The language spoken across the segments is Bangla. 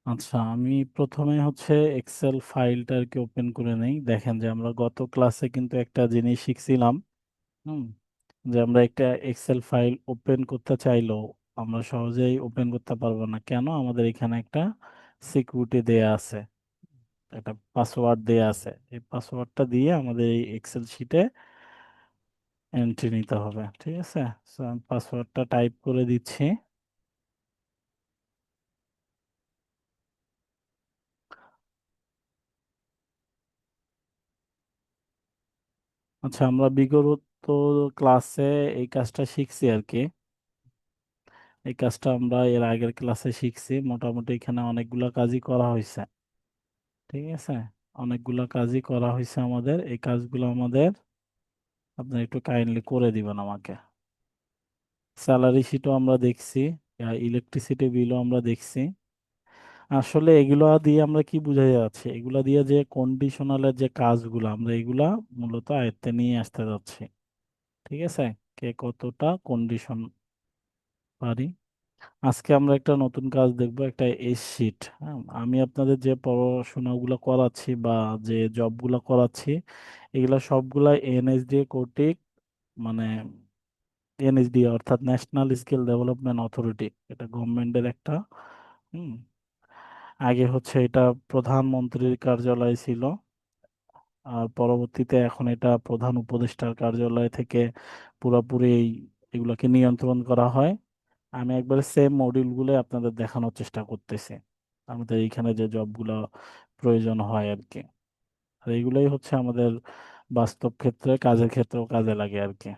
আচ্ছা, আমি প্রথমে হচ্ছে এক্সেল ফাইলটা আর কি ওপেন করে নেই। দেখেন যে আমরা গত ক্লাসে কিন্তু একটা জিনিস শিখছিলাম। হুম যে আমরা একটা এক্সেল ফাইল ওপেন করতে চাইলেও আমরা সহজেই ওপেন করতে পারবো না। কেন? আমাদের এখানে একটা সিকিউরিটি দেয়া আছে, একটা পাসওয়ার্ড দেয়া আছে। এই পাসওয়ার্ডটা দিয়ে আমাদের এই এক্সেল শিটে এন্ট্রি নিতে হবে। ঠিক আছে, সো আমি পাসওয়ার্ডটা টাইপ করে দিচ্ছি। আচ্ছা, আমরা বিগত ক্লাসে এই কাজটা শিখছি আর কি। এই কাজটা আমরা এর আগের ক্লাসে শিখছি। মোটামুটি এখানে অনেকগুলা কাজই করা হয়েছে। ঠিক আছে, অনেকগুলা কাজই করা হয়েছে আমাদের। এই কাজগুলো আমাদের আপনি একটু কাইন্ডলি করে দিবেন আমাকে। স্যালারি শিটও আমরা দেখছি, ইলেকট্রিসিটি বিলও আমরা দেখছি। আসলে এগুলা দিয়ে আমরা কি বোঝা যাচ্ছে, এগুলা দিয়ে যে কন্ডিশনালের যে কাজগুলো আমরা এগুলা মূলত আয়ত্তে নিয়ে আসতে যাচ্ছি। ঠিক আছে, কে কতটা কন্ডিশন পারি। আজকে আমরা একটা নতুন কাজ দেখব, একটা এস শিট। হ্যাঁ, আমি আপনাদের যে পড়াশোনাগুলো করাচ্ছি বা যে জবগুলো করাচ্ছি এগুলা সবগুলা এনএসডি কর্তৃক, মানে এনএসডি অর্থাৎ ন্যাশনাল স্কিল ডেভেলপমেন্ট অথরিটি, এটা গভর্নমেন্টের একটা। হুম আগে হচ্ছে এটা প্রধানমন্ত্রীর কার্যালয় ছিল, আর পরবর্তীতে এখন এটা প্রধান উপদেষ্টার কার্যালয় থেকে পুরোপুরি এগুলাকে নিয়ন্ত্রণ করা হয়। আমি একবারে সেম মডিউলগুলো আপনাদের দেখানোর চেষ্টা করতেছি, আমাদের এইখানে যে জবগুলো প্রয়োজন হয় আর কি। আর এইগুলোই হচ্ছে আমাদের বাস্তব ক্ষেত্রে কাজের ক্ষেত্রেও কাজে লাগে আর কি।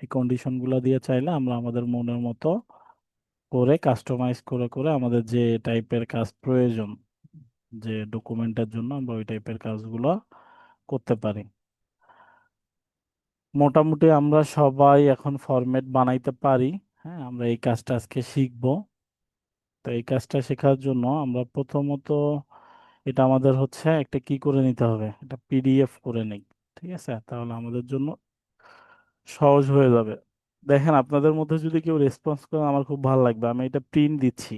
এই কন্ডিশনগুলো দিয়ে চাইলে আমরা আমাদের মনের মতো করে কাস্টমাইজ করে করে আমাদের যে টাইপের কাজ প্রয়োজন, যে ডকুমেন্টের জন্য আমরা ওই টাইপের কাজগুলো করতে পারি। মোটামুটি আমরা সবাই এখন ফরম্যাট বানাইতে পারি। হ্যাঁ, আমরা এই কাজটা আজকে শিখবো। তো এই কাজটা শেখার জন্য আমরা প্রথমত এটা আমাদের হচ্ছে একটা কি করে নিতে হবে, একটা পিডিএফ করে নেই। ঠিক আছে, তাহলে আমাদের জন্য সহজ হয়ে যাবে। দেখেন, আপনাদের মধ্যে যদি কেউ রেসপন্স করে আমার খুব ভালো লাগবে। আমি এটা প্রিন্ট দিচ্ছি,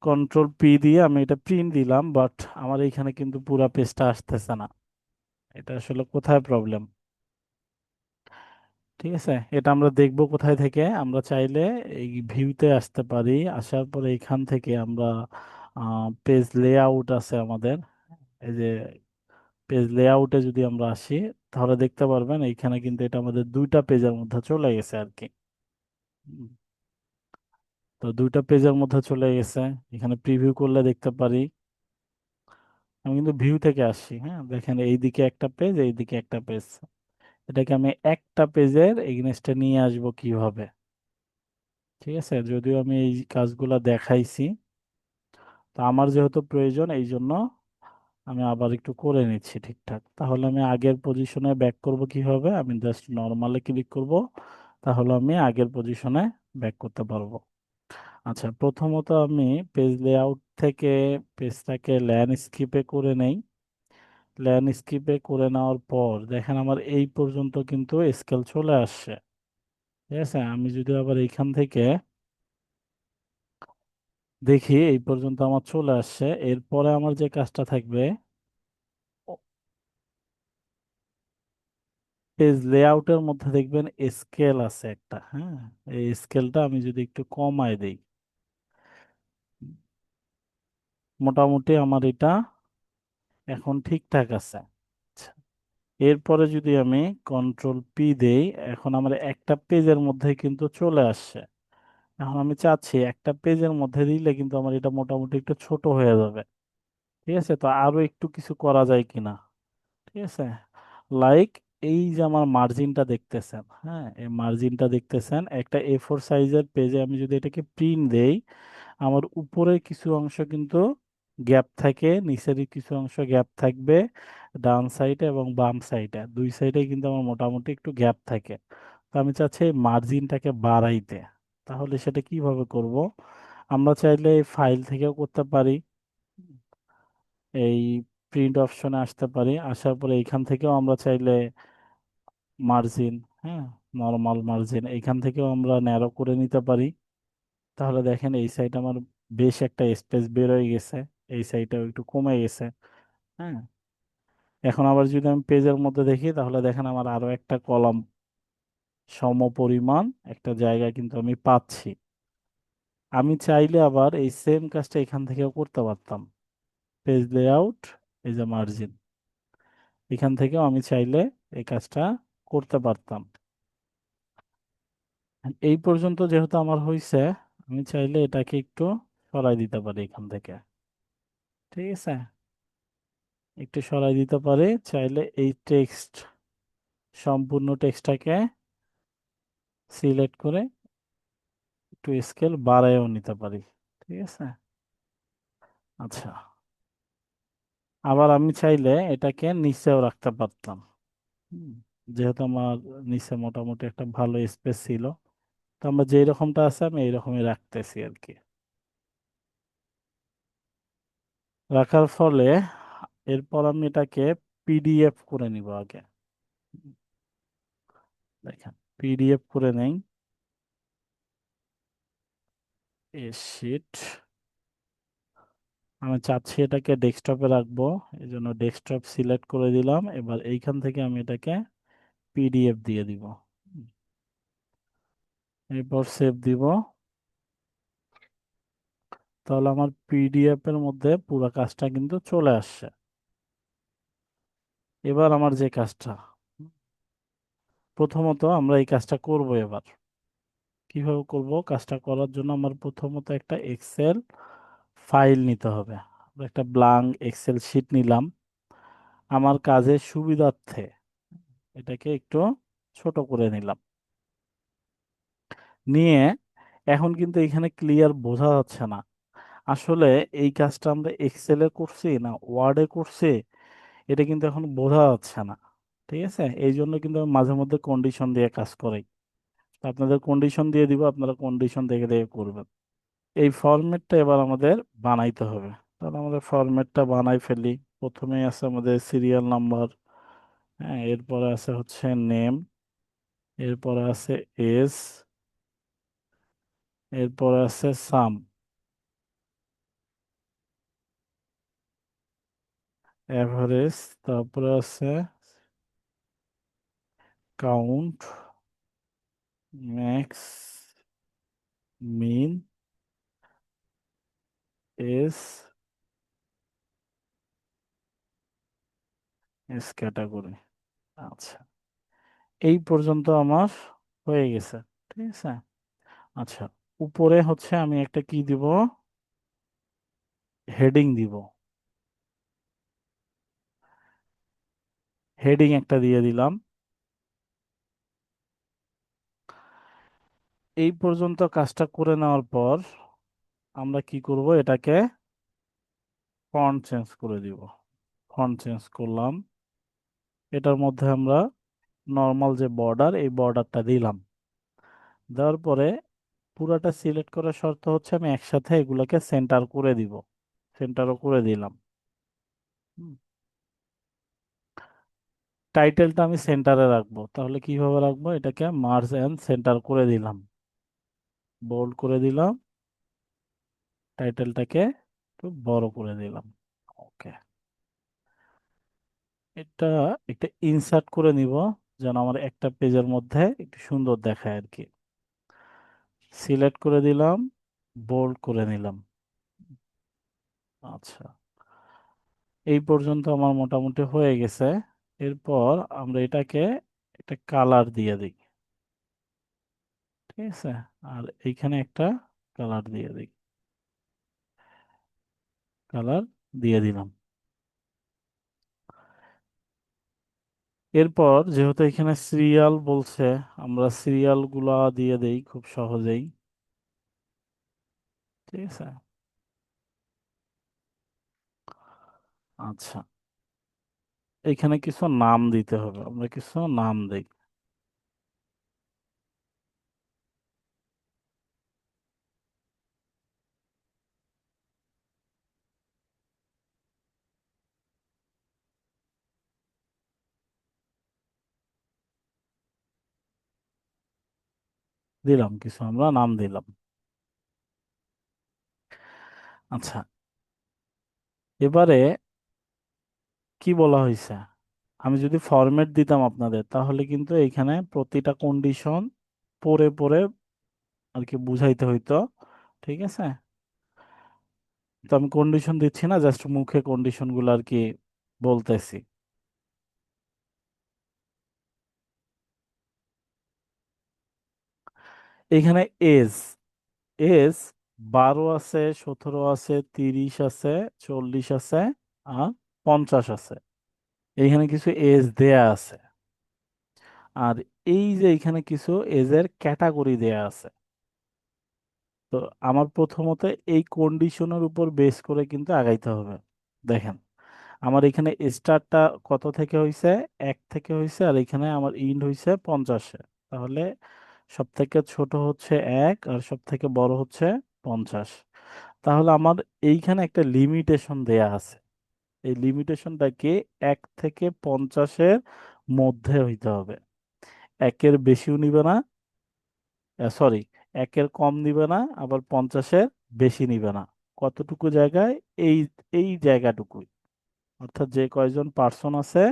কন্ট্রোল পি দিয়ে আমি এটা প্রিন্ট দিলাম, বাট আমার এইখানে কিন্তু পুরো পেজটা আসতেছে না। এটা আসলে কোথায় প্রবলেম? ঠিক আছে, এটা আমরা দেখব কোথায় থেকে। আমরা চাইলে এই ভিউতে আসতে পারি। আসার পরে এখান থেকে আমরা পেজ লেআউট আছে আমাদের, এই যে পেজ লেআউটে যদি আমরা আসি তাহলে দেখতে পারবেন এইখানে কিন্তু এটা আমাদের দুইটা পেজের মধ্যে চলে গেছে আর কি। হুম, তো দুইটা পেজের মধ্যে চলে গেছে। এখানে প্রিভিউ করলে দেখতে পারি। আমি কিন্তু ভিউ থেকে আসছি। হ্যাঁ, দেখেন এইদিকে একটা পেজ, এইদিকে একটা পেজ। এটাকে আমি একটা পেজের এগেনস্টে নিয়ে আসবো কিভাবে? ঠিক আছে, যদিও আমি এই কাজগুলা দেখাইছি, তো আমার যেহেতু প্রয়োজন এই জন্য আমি আবার একটু করে নিচ্ছি ঠিকঠাক। তাহলে আমি আগের পজিশনে ব্যাক করব কিভাবে? আমি জাস্ট নর্মালে ক্লিক করব, তাহলে আমি আগের পজিশনে ব্যাক করতে পারবো। আচ্ছা, প্রথমত আমি পেজ লেআউট থেকে পেজটাকে ল্যান্ডস্কেপে করে নেই। ল্যান্ডস্কেপে করে নেওয়ার পর দেখেন আমার এই পর্যন্ত কিন্তু স্কেল চলে আসছে। ঠিক আছে, আমি যদি আবার এইখান থেকে দেখি এই পর্যন্ত আমার চলে আসছে, এরপরে আমার যে কাজটা থাকবে, পেজ লেআউটের মধ্যে দেখবেন স্কেল আছে একটা। হ্যাঁ, এই স্কেলটা আমি যদি একটু কমায় দেই, মোটামুটি আমার এটা এখন ঠিকঠাক আছে। আচ্ছা, এরপরে যদি আমি কন্ট্রোল পি দেই, এখন আমার একটা পেজের মধ্যে কিন্তু চলে আসছে। এখন আমি চাচ্ছি একটা পেজের মধ্যে দিলে কিন্তু আমার এটা মোটামুটি একটু ছোট হয়ে যাবে। ঠিক আছে, তো আরো একটু কিছু করা যায় কিনা? ঠিক আছে, লাইক এই যে আমার মার্জিনটা দেখতেছেন, হ্যাঁ এই মার্জিনটা দেখতেছেন, একটা A4 সাইজের পেজে আমি যদি এটাকে প্রিন্ট দেই, আমার উপরের কিছু অংশ কিন্তু গ্যাপ থাকে, নিচের কিছু অংশ গ্যাপ থাকবে। ডান সাইডে এবং বাম সাইডে দুই সাইডে কিন্তু আমার মোটামুটি একটু গ্যাপ থাকে। তো আমি চাচ্ছি এই মার্জিনটাকে বাড়াইতে। তাহলে সেটা কিভাবে করব? আমরা চাইলে এই ফাইল থেকেও করতে পারি। এই প্রিন্ট অপশনে আসতে পারি, আসার পরে এইখান থেকেও আমরা চাইলে মার্জিন, হ্যাঁ নর্মাল মার্জিন এইখান থেকেও আমরা ন্যারো করে নিতে পারি। তাহলে দেখেন এই সাইড আমার বেশ একটা স্পেস বের হয়ে গেছে, এই সাইডটাও একটু কমে গেছে। হ্যাঁ, এখন আবার যদি আমি পেজের মধ্যে দেখি তাহলে দেখেন আমার আরো একটা কলাম সমপরিমাণ একটা জায়গা কিন্তু আমি পাচ্ছি। আমি চাইলে আবার এই সেম কাজটা এখান থেকেও করতে পারতাম। পেজ লেআউট, এই যে মার্জিন, এখান থেকেও আমি চাইলে এই কাজটা করতে পারতাম। এই পর্যন্ত যেহেতু আমার হয়েছে, আমি চাইলে এটাকে একটু সরাই দিতে পারি এখান থেকে। ঠিক আছে, একটু সরাই দিতে পারি চাইলে। এই টেক্সট, সম্পূর্ণ টেক্সটটাকে সিলেক্ট করে একটু স্কেল বাড়ায়ও নিতে পারি। ঠিক আছে, আচ্ছা। আবার আমি চাইলে এটাকে নিচেও রাখতে পারতাম। হুম, যেহেতু আমার নিচে মোটামুটি একটা ভালো স্পেস ছিল, তো আমরা যেই রকমটা আছে আমি এইরকমই রাখতেছি আর কি। রাখার ফলে এরপর আমি এটাকে পিডিএফ করে নিব আগে। দেখেন, পিডিএফ করে নেই। এ শিট, আমি চাচ্ছি এটাকে ডেস্কটপে রাখবো, এই জন্য ডেস্কটপ সিলেক্ট করে দিলাম। এবার এইখান থেকে আমি এটাকে পিডিএফ দিয়ে দিব। এরপর সেভ দিব। তাহলে আমার পিডিএফ এর মধ্যে পুরো কাজটা কিন্তু চলে আসছে। এবার আমার যে কাজটা, প্রথমত আমরা এই কাজটা করব এবার। কিভাবে করব? কাজটা করার জন্য আমার প্রথমত একটা এক্সেল ফাইল নিতে হবে। আমরা একটা ব্লাঙ্ক এক্সেল শিট নিলাম আমার কাজের সুবিধার্থে। এটাকে একটু ছোট করে নিলাম, নিয়ে এখন কিন্তু এখানে ক্লিয়ার বোঝা যাচ্ছে না আসলে এই কাজটা আমরা এক্সেলে করছি না ওয়ার্ডে করছি, এটা কিন্তু এখন বোঝা যাচ্ছে না। ঠিক আছে, এই জন্য কিন্তু আমি মাঝে মধ্যে কন্ডিশন দিয়ে কাজ করি। তো আপনাদের কন্ডিশন দিয়ে দিব, আপনারা কন্ডিশন দেখে দেখে করবেন। এই ফরম্যাটটা এবার আমাদের বানাইতে হবে। তাহলে আমাদের ফরম্যাটটা বানাই ফেলি। প্রথমেই আছে আমাদের সিরিয়াল নাম্বার, হ্যাঁ, এরপরে আছে হচ্ছে নেম, এরপরে আছে এজ, এরপরে আছে সাম, এভারেজ, তারপরে আছে কাউন্ট, ম্যাক্স, মিন, এস, এস ক্যাটাগরি। আচ্ছা, এই পর্যন্ত আমার হয়ে গেছে। ঠিক আছে, আচ্ছা। উপরে হচ্ছে আমি একটা কি দিব, হেডিং দিব। হেডিং একটা দিয়ে দিলাম। এই পর্যন্ত কাজটা করে নেওয়ার পর আমরা কি করব, এটাকে ফন্ট চেঞ্জ করে দিব। ফন্ট চেঞ্জ করলাম। এটার মধ্যে আমরা নর্মাল যে বর্ডার, এই বর্ডারটা দিলাম। দেওয়ার পরে পুরাটা সিলেক্ট করার শর্ত হচ্ছে আমি একসাথে এগুলোকে সেন্টার করে দিব। সেন্টারও করে দিলাম। হুম। টাইটেলটা আমি সেন্টারে রাখবো, তাহলে কিভাবে রাখবো? এটাকে মার্জ এন্ড সেন্টার করে দিলাম, বোল্ড করে দিলাম। টাইটেলটাকে একটু বড় করে দিলাম। ওকে, এটা একটা ইনসার্ট করে নিব যেন আমার একটা পেজের মধ্যে একটু সুন্দর দেখায় আর কি। সিলেক্ট করে দিলাম, বোল্ড করে নিলাম। আচ্ছা, এই পর্যন্ত আমার মোটামুটি হয়ে গেছে। এরপর আমরা এটাকে একটা কালার দিয়ে দিই। ঠিক আছে, আর এইখানে একটা কালার দিয়ে দিই। কালার দিয়ে দিলাম। এরপর যেহেতু এখানে সিরিয়াল বলছে, আমরা সিরিয়াল গুলা দিয়ে দেই খুব সহজেই। ঠিক আছে, আচ্ছা। এখানে কিছু নাম দিতে হবে, আমরা কিছু নাম দেই। দিলাম কিছু, আমরা নাম দিলাম। আচ্ছা, এবারে কি বলা হয়েছে, আমি যদি ফরম্যাট দিতাম আপনাদের তাহলে কিন্তু এখানে প্রতিটা কন্ডিশন পড়ে পড়ে আর কি বুঝাইতে হইতো। ঠিক আছে, তো আমি কন্ডিশন দিচ্ছি না, জাস্ট মুখে কন্ডিশন গুলো আর কি বলতেছি। এখানে এজ, এজ 12 আছে, 17 আছে, 30 আছে, 40 আছে, আর 50 আছে। এইখানে কিছু এজ দেয়া আছে। আর এই যে এখানে কিছু এজের ক্যাটাগরি দেয়া আছে। তো আমার প্রথমত এই কন্ডিশনের উপর বেস করে কিন্তু আগাইতে হবে। দেখেন, আমার এখানে স্টারটা কত থেকে হইছে, 1 থেকে হইছে, আর এখানে আমার ইন্ড হইছে 50-এ। তাহলে সব থেকে ছোট হচ্ছে 1 আর সব থেকে বড় হচ্ছে 50। তাহলে আমার এইখানে একটা লিমিটেশন দেয়া আছে। এই লিমিটেশনটা কি, 1 থেকে 50-এর মধ্যে হইতে হবে। একের বেশিও নিবে না, সরি, একের কম নিবে না, আবার 50-এর বেশি নিবে না। কতটুকু জায়গায়, এই এই জায়গাটুকুই। অর্থাৎ যে কয়জন পার্সন আছে,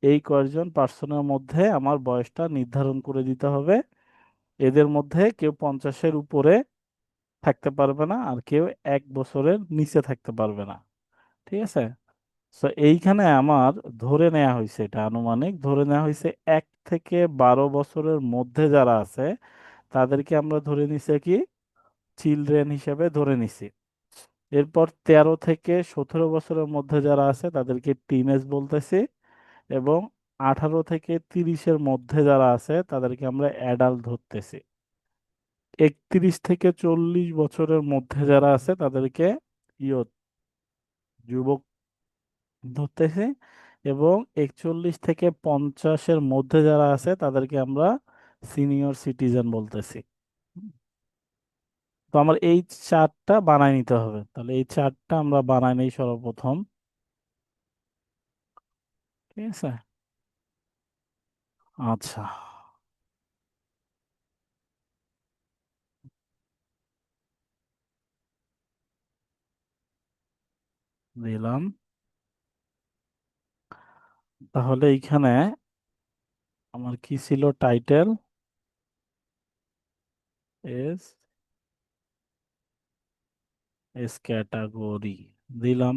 এই কয়জন পার্সনের মধ্যে আমার বয়সটা নির্ধারণ করে দিতে হবে। এদের মধ্যে কেউ 50-এর উপরে থাকতে পারবে না, আর কেউ 1 বছরের নিচে থাকতে পারবে না। ঠিক আছে, তো এইখানে আমার ধরে নেওয়া হয়েছে, এটা আনুমানিক ধরে নেওয়া হয়েছে, 1 থেকে 12 বছরের মধ্যে যারা আছে তাদেরকে আমরা ধরে নিছি কি, চিলড্রেন হিসেবে ধরে নিছি। এরপর 13 থেকে 17 বছরের মধ্যে যারা আছে তাদেরকে টিনেজ বলতেছি। এবং 18 থেকে 30-এর মধ্যে যারা আছে তাদেরকে আমরা অ্যাডাল্ট ধরতেছি। 31 থেকে 40 বছরের মধ্যে যারা আছে তাদেরকে ইয়ত, যুবক ধরতেছি। এবং 41 থেকে 50-এর মধ্যে যারা আছে তাদেরকে আমরা সিনিয়র সিটিজেন বলতেছি। হুম। তো আমার এই চার্টটা বানাই নিতে হবে, তাহলে এই চার্টটা আমরা বানাই নেই সর্বপ্রথম। ঠিক আছে, আচ্ছা, দিলাম। তাহলে এইখানে আমার কি ছিল, টাইটেল, এস, এস ক্যাটাগরি দিলাম।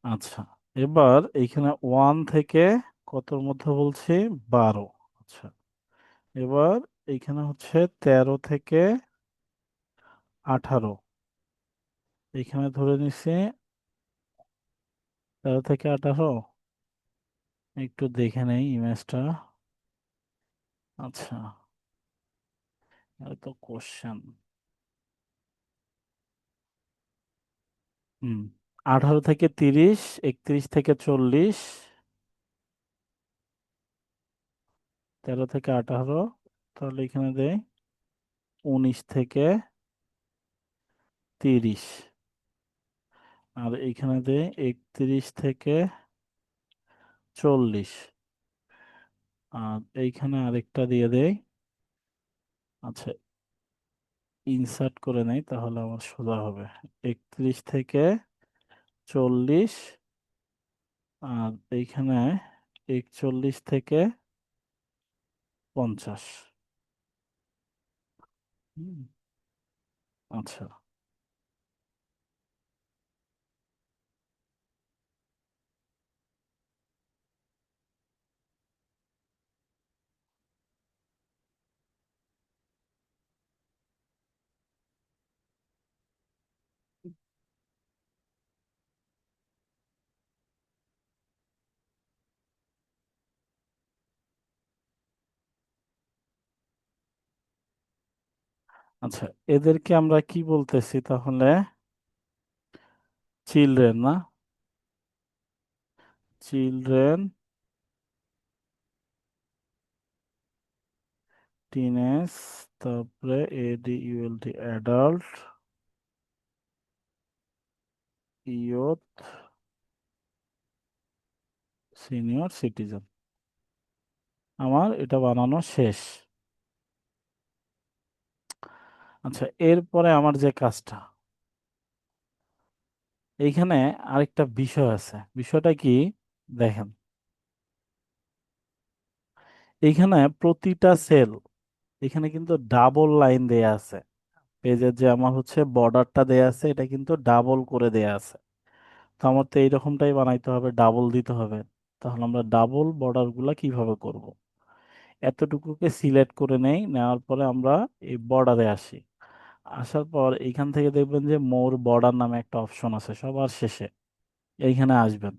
আচ্ছা, এবার এইখানে 1 থেকে কতর মধ্যে বলছি, 12। আচ্ছা, এবার এইখানে হচ্ছে 13 থেকে 18। এইখানে ধরে নিছি 13 থেকে 18। একটু দেখে নেই ইমেজটা। আচ্ছা, তো কোশ্চেন, হুম, 18 থেকে 30, 31 থেকে 40, 13 থেকে 18, তাহলে এখানে দেয় 19 থেকে 30, আর এইখানে দেয় 31 থেকে 40, আর এইখানে আরেকটা দিয়ে দেয়। আচ্ছা, ইনসার্ট করে নেই তাহলে আমার সোজা হবে। 31 থেকে 40, আর এইখানে 41 থেকে 50। হুম, আচ্ছা, আচ্ছা, এদেরকে আমরা কি বলতেছি তাহলে, চিলড্রেন না, চিলড্রেন, টিনেজ, তারপরে ADULT, adult, youth, senior citizen. আমার এটা বানানো শেষ। আচ্ছা, এরপরে আমার যে কাজটা, এইখানে আরেকটা বিষয় আছে। বিষয়টা কি? দেখেন, এইখানে প্রতিটা সেল, এখানে কিন্তু ডাবল লাইন দেয়া আছে। পেজের যে আমার হচ্ছে বর্ডারটা দেয়া আছে, এটা কিন্তু ডাবল করে দেয়া আছে। তো আমার তো এইরকমটাই বানাইতে হবে, ডাবল দিতে হবে। তাহলে আমরা ডাবল বর্ডার গুলা কিভাবে করব? এতটুকুকে সিলেক্ট করে নেই, নেওয়ার পরে আমরা এই বর্ডারে আসি। আসার পর এইখান থেকে দেখবেন যে মোর বর্ডার নামে একটা অপশন আছে সবার শেষে। এইখানে আসবেন।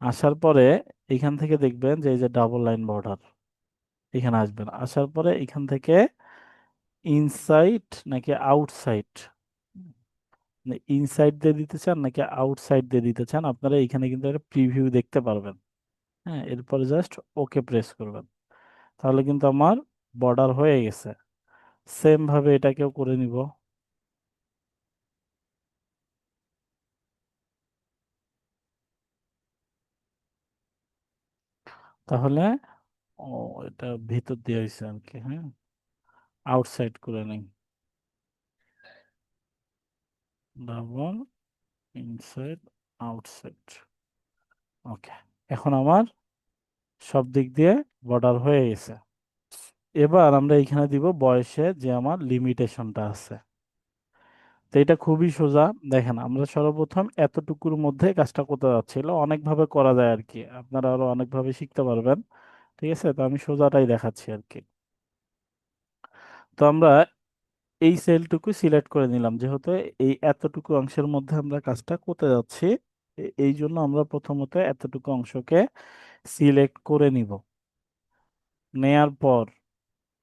আসার পরে এইখান থেকে দেখবেন যে এই যে ডাবল লাইন বর্ডার, এখানে আসবেন। আসার পরে এখান থেকে ইনসাইড নাকি আউটসাইড, ইনসাইড দিয়ে দিতে চান নাকি আউটসাইড দিয়ে দিতে চান, আপনারা এখানে কিন্তু একটা প্রিভিউ দেখতে পারবেন। হ্যাঁ, এরপরে জাস্ট ওকে প্রেস করবেন। তাহলে কিন্তু আমার বর্ডার হয়ে গেছে। সেম ভাবে এটাকেও করে নিব। তাহলে ও, এটা ভিতর দিয়ে হয়েছে আর কি। হ্যাঁ, আউটসাইড করে নেই। Double, inside, outside. ওকে, এখন আমার সব দিক দিয়ে বর্ডার হয়ে গেছে। এবার আমরা এখানে দিব বয়সে যে আমার লিমিটেশনটা আছে। তো এটা খুবই সোজা। দেখেন, আমরা সর্বপ্রথম এতটুকুর মধ্যে কাজটা করতে যাচ্ছিল, অনেকভাবে করা যায় আর কি, আপনারা আরো অনেকভাবে শিখতে পারবেন। ঠিক আছে, তো আমি সোজাটাই দেখাচ্ছি আর কি। তো আমরা এই সেলটুকু সিলেক্ট করে নিলাম, যেহেতু এই এতটুকু অংশের মধ্যে আমরা কাজটা করতে যাচ্ছি। এই জন্য আমরা প্রথমত এতটুকু অংশকে সিলেক্ট করে নিব। নেয়ার পর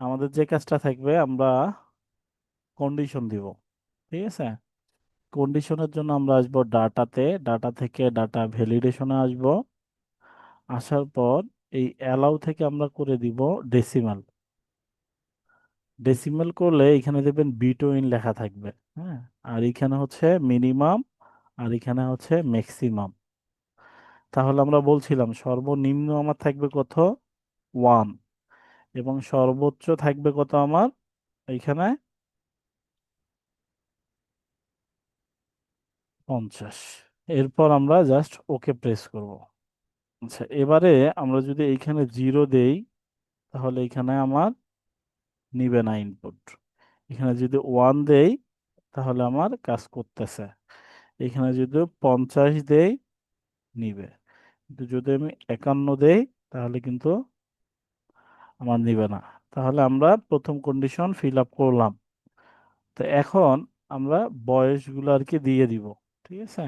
আমাদের যে কাজটা থাকবে, আমরা কন্ডিশন দিব। ঠিক আছে, কন্ডিশনের জন্য আমরা আসবো ডাটাতে, ডাটা থেকে ডাটা ভ্যালিডেশনে আসব। আসার পর এই অ্যালাউ থেকে আমরা করে দিব ডেসিমাল। ডেসিমাল করলে এখানে দেখবেন বিটুইন লেখা থাকবে। হ্যাঁ, আর এখানে হচ্ছে মিনিমাম, আর এখানে হচ্ছে ম্যাক্সিমাম। তাহলে আমরা বলছিলাম সর্বনিম্ন আমার থাকবে কত? 1। এবং সর্বোচ্চ থাকবে কত আমার এখানে? 50। এরপর আমরা জাস্ট ওকে প্রেস করব। আচ্ছা, এবারে আমরা যদি এইখানে 0 দেই, তাহলে এখানে আমার নিবে না ইনপুট। এখানে যদি 1 দেই, তাহলে আমার কাজ করতেছে। এখানে যদি 50 দেই, নিবে। কিন্তু যদি আমি 51 দেই, তাহলে কিন্তু আমার নিবে না। তাহলে আমরা প্রথম কন্ডিশন ফিল আপ করলাম। তো এখন আমরা বয়সগুলো আর কি দিয়ে দিব। ঠিক আছে,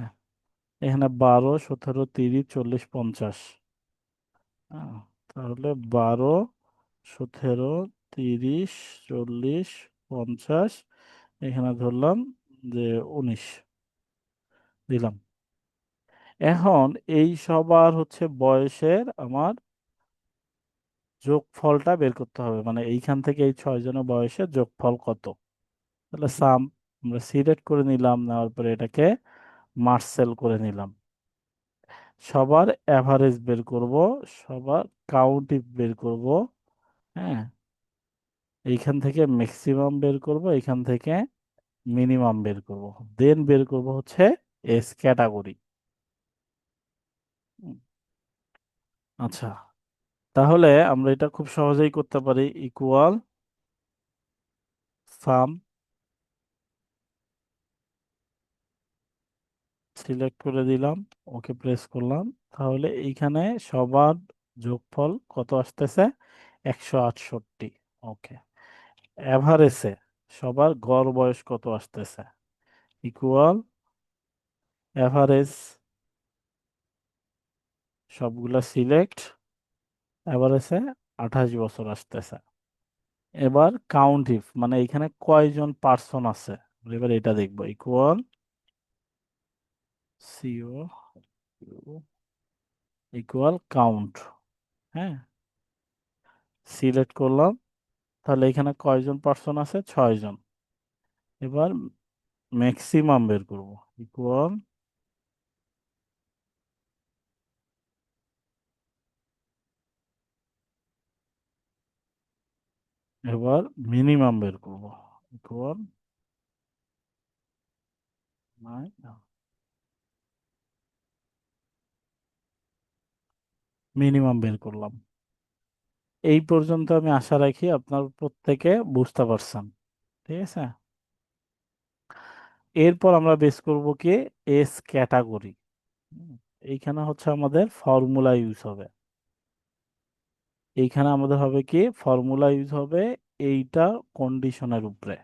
এখানে 12, 17, 30, 40, 50। হ্যাঁ, তাহলে 12, 17, 30, 40, 50, এখানে ধরলাম যে 19 দিলাম। এখন এই সবার হচ্ছে বয়সের আমার যোগফলটা বের করতে হবে, মানে এইখান থেকে এই 6 জনের বয়সের যোগফল কত। তাহলে সাম আমরা সিলেক্ট করে নিলাম, নেওয়ার পরে এটাকে মার্সেল করে নিলাম। সবার অ্যাভারেজ বের করব, সবার কাউন্টিভ বের করব। হ্যাঁ, এইখান থেকে ম্যাক্সিমাম বের করব, এইখান থেকে মিনিমাম বের করব। দেন বের করব হচ্ছে এস ক্যাটাগরি। আচ্ছা, তাহলে আমরা এটা খুব সহজেই করতে পারি। ইকুয়াল সাম, সিলেক্ট করে দিলাম, ওকে প্রেস করলাম। তাহলে এইখানে সবার যোগফল কত আসতেছে? 168। ওকে, এভারেজে সবার গড় বয়স কত আসতেছে? ইকুয়াল এভারেজ, সবগুলা সিলেক্ট, এভারেজে 28 বছর আসতেছে। এবার কাউন্টিভ মানে এখানে কয়জন পার্সন আছে, এবার এটা দেখবো। Equal CO equal count. হ্যাঁ, সিলেক্ট করলাম। তাহলে এখানে কয়জন পার্সন আছে? 6 জন। এবার ম্যাক্সিমাম বের করব। ইকুয়াল এবার মিনিমাম বের করবো। ইকুয়াল মিনিমাম বের করলাম। এই পর্যন্ত আমি আশা রাখি আপনার প্রত্যেকে বুঝতে পারছেন। ঠিক আছে। এরপর আমরা বেস করব কি, এস ক্যাটাগরি। এইখানে হচ্ছে আমাদের ফর্মুলা ইউজ হবে। এইখানে আমাদের হবে কি, ফর্মুলা ইউজ হবে এইটা কন্ডিশনের উপরে।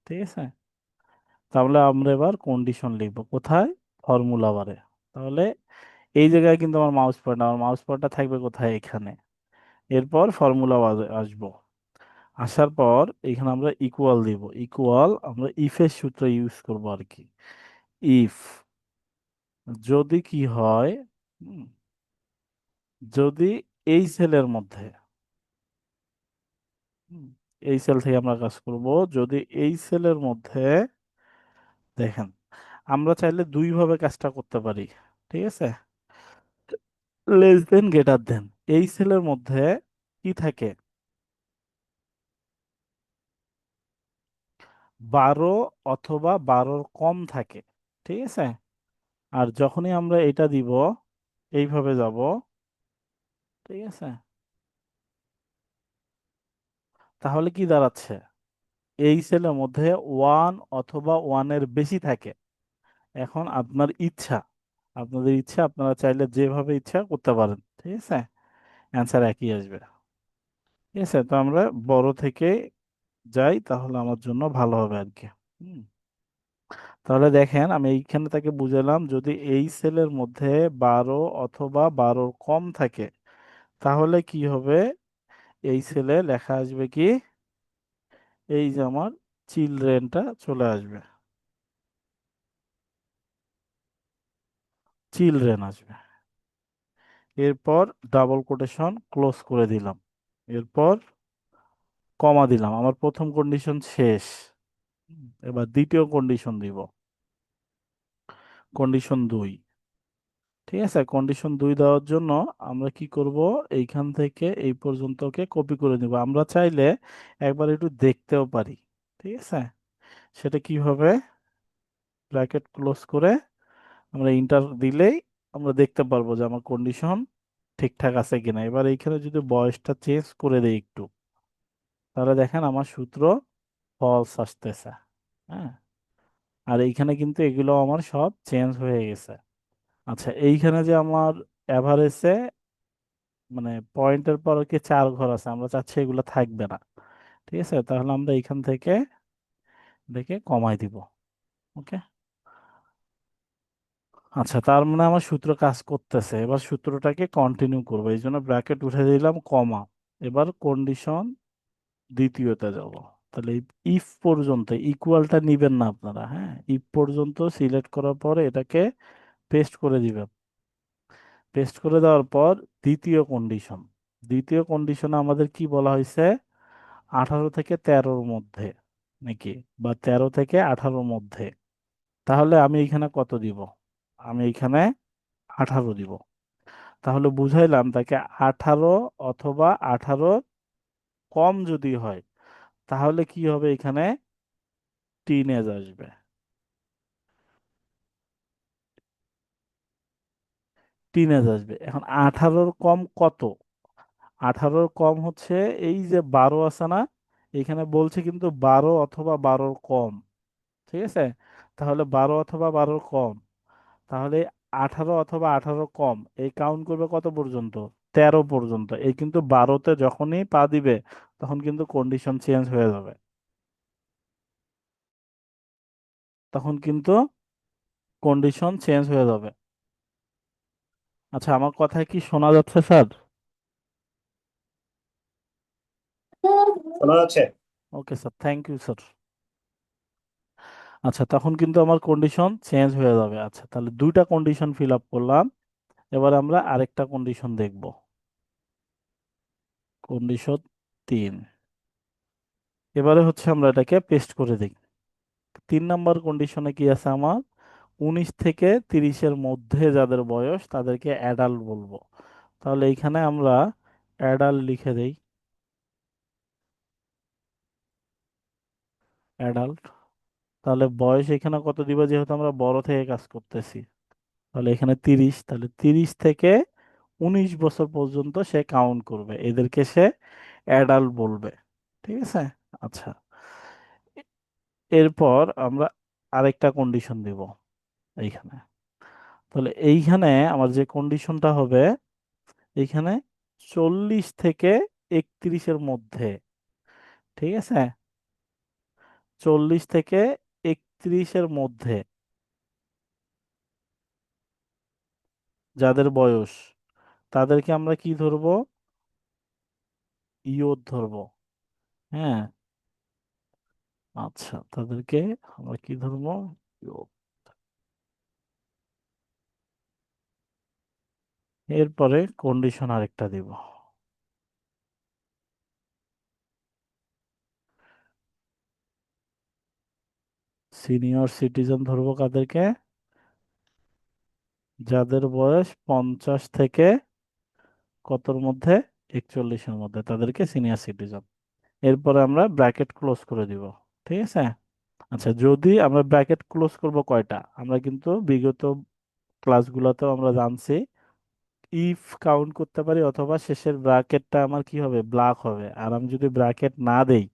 ঠিক আছে। তাহলে আমরা এবার কন্ডিশন লিখবো কোথায়, ফর্মুলা বারে। তাহলে এই জায়গায় কিন্তু আমার মাউস পয়েন্টার থাকবে কোথায়, এখানে। এরপর ফর্মুলা আসবো। আসার পর এখানে আমরা ইকুয়াল দিব। ইকুয়াল আমরা ইফের সূত্র ইউজ করব আর কি। ইফ, যদি কি হয়, হুম, যদি এই সেলের মধ্যে, হুম, এই সেল থেকে আমরা কাজ করব, যদি এই সেলের মধ্যে, দেখেন, আমরা চাইলে দুই ভাবে কাজটা করতে পারি। ঠিক আছে। লেস দেন গ্রেটার দেন, এই সেলের মধ্যে কি থাকে, 12 অথবা 12 কম থাকে। ঠিক আছে। আর যখনই আমরা এটা দিব, এইভাবে যাব। ঠিক আছে। তাহলে কি দাঁড়াচ্ছে, এই সেলের মধ্যে 1 অথবা 1-এর বেশি থাকে। এখন আপনার ইচ্ছা, আপনাদের ইচ্ছা, আপনারা চাইলে যেভাবে ইচ্ছা করতে পারেন। ঠিক আছে। অ্যান্সার একই আসবে। ঠিক আছে। তো আমরা বড় থেকে যাই, তাহলে আমার জন্য ভালো হবে আর কি। হুম। তাহলে দেখেন, আমি এইখানে তাকে বুঝালাম, যদি এই সেলের মধ্যে 12 অথবা 12 কম থাকে, তাহলে কি হবে, এই সেলে লেখা আসবে কি, এই যে আমার চিলড্রেনটা চলে আসবে, চিলড্রেন আসবে। এরপর ডাবল কোটেশন ক্লোজ করে দিলাম। এরপর কমা দিলাম, আমার প্রথম কন্ডিশন শেষ। এবার দ্বিতীয় কন্ডিশন দিব, কন্ডিশন 2। ঠিক আছে। কন্ডিশন 2 দেওয়ার জন্য আমরা কি করব, এইখান থেকে এই পর্যন্তকে কপি করে নিব। আমরা চাইলে একবার একটু দেখতেও পারি। ঠিক আছে। সেটা কিভাবে, ব্র্যাকেট ক্লোজ করে আমরা ইন্টার দিলেই আমরা দেখতে পারবো যে আমার কন্ডিশন ঠিকঠাক আছে কিনা। এবার এইখানে যদি বয়সটা চেঞ্জ করে দেই একটু, তাহলে দেখেন আমার সূত্র ফলস আসতেছে। হ্যাঁ। আর এইখানে কিন্তু এগুলো আমার সব চেঞ্জ হয়ে গেছে। আচ্ছা, এইখানে যে আমার এভারেজে, মানে পয়েন্টের পর কি 4 ঘর আছে, আমরা চাচ্ছি এগুলো থাকবে না। ঠিক আছে। তাহলে আমরা এখান থেকে দেখে কমাই দিব। ওকে। আচ্ছা, তার মানে আমার সূত্র কাজ করতেছে। এবার সূত্রটাকে কন্টিনিউ করবো, এই জন্য ব্র্যাকেট উঠে দিলাম, কমা। এবার কন্ডিশন দ্বিতীয়তে যাব। তাহলে ইফ পর্যন্ত, ইকুয়ালটা নিবেন না আপনারা, হ্যাঁ, ইফ পর্যন্ত সিলেক্ট করার পরে এটাকে পেস্ট করে দিবেন। পেস্ট করে দেওয়ার পর দ্বিতীয় কন্ডিশন, দ্বিতীয় কন্ডিশনে আমাদের কি বলা হয়েছে, 18 থেকে 13-র মধ্যে নাকি, বা 13 থেকে 18-র মধ্যে। তাহলে আমি এখানে কত দিব, আমি এখানে 18 দিব। তাহলে বুঝাইলাম তাকে, 18 অথবা 18 কম যদি হয়, তাহলে কি হবে, এখানে টিনেজ আসবে। টিনেজ আসবে। এখন 18-র কম কত, 18-র কম হচ্ছে এই যে 12 আছে না, এখানে বলছে কিন্তু 12 অথবা 12 কম। ঠিক আছে। তাহলে 12 অথবা 12 কম, তাহলে 18 অথবা 18 কম, এই কাউন্ট করবে কত পর্যন্ত, 13 পর্যন্ত। এই কিন্তু 12-তে যখনই পা দিবে, তখন কিন্তু কন্ডিশন চেঞ্জ হয়ে যাবে। তখন কিন্তু কন্ডিশন চেঞ্জ হয়ে যাবে। আচ্ছা, আমার কথায় কি শোনা যাচ্ছে স্যার? শোনা যাচ্ছে। Okay sir, thank you sir. আচ্ছা, তখন কিন্তু আমার কন্ডিশন চেঞ্জ হয়ে যাবে। আচ্ছা, তাহলে দুইটা কন্ডিশন ফিল আপ করলাম। এবার আমরা আরেকটা কন্ডিশন দেখব, কন্ডিশন 3। এবারে হচ্ছে আমরা এটাকে পেস্ট করে দিই। 3 নাম্বার কন্ডিশনে কি আছে আমার, 19 থেকে 30-এর মধ্যে যাদের বয়স তাদেরকে অ্যাডাল্ট বলবো। তাহলে এইখানে আমরা অ্যাডাল্ট লিখে দেই। অ্যাডাল্ট। তাহলে বয়স এখানে কত দিব, যেহেতু আমরা বড় থেকে কাজ করতেছি। তাহলে এখানে 30, তাহলে 30 থেকে 19 বছর পর্যন্ত সে কাউন্ট করবে, এদেরকে সে অ্যাডাল্ট বলবে। ঠিক আছে। আচ্ছা, এরপর আমরা আরেকটা কন্ডিশন দিব এইখানে। তাহলে এইখানে আমার যে কন্ডিশনটা হবে, এইখানে 40 থেকে 31-এর মধ্যে, ঠিক আছে, 40 থেকে 31-এর মধ্যে যাদের বয়স, তাদেরকে আমরা কি ধরবো, ইয়ত ধরবো। হ্যাঁ। আচ্ছা, তাদেরকে আমরা কি ধরবো, ইয়ত। এরপরে কন্ডিশন আরেকটা দিব। সিনিয়র সিটিজেন ধরবো কাদেরকে, যাদের বয়স 50 থেকে কতর মধ্যে, 41-এর মধ্যে, তাদেরকে সিনিয়র সিটিজেন। এরপরে আমরা ব্র্যাকেট ক্লোজ করে দিব। ঠিক আছে। আচ্ছা, যদি আমরা ব্র্যাকেট ক্লোজ করব কয়টা, আমরা কিন্তু বিগত ক্লাসগুলোতেও আমরা জানছি ইফ কাউন্ট করতে পারি, অথবা শেষের ব্র্যাকেটটা আমার কি হবে, ব্ল্যাক হবে। আর আমি যদি ব্র্যাকেট না দেই,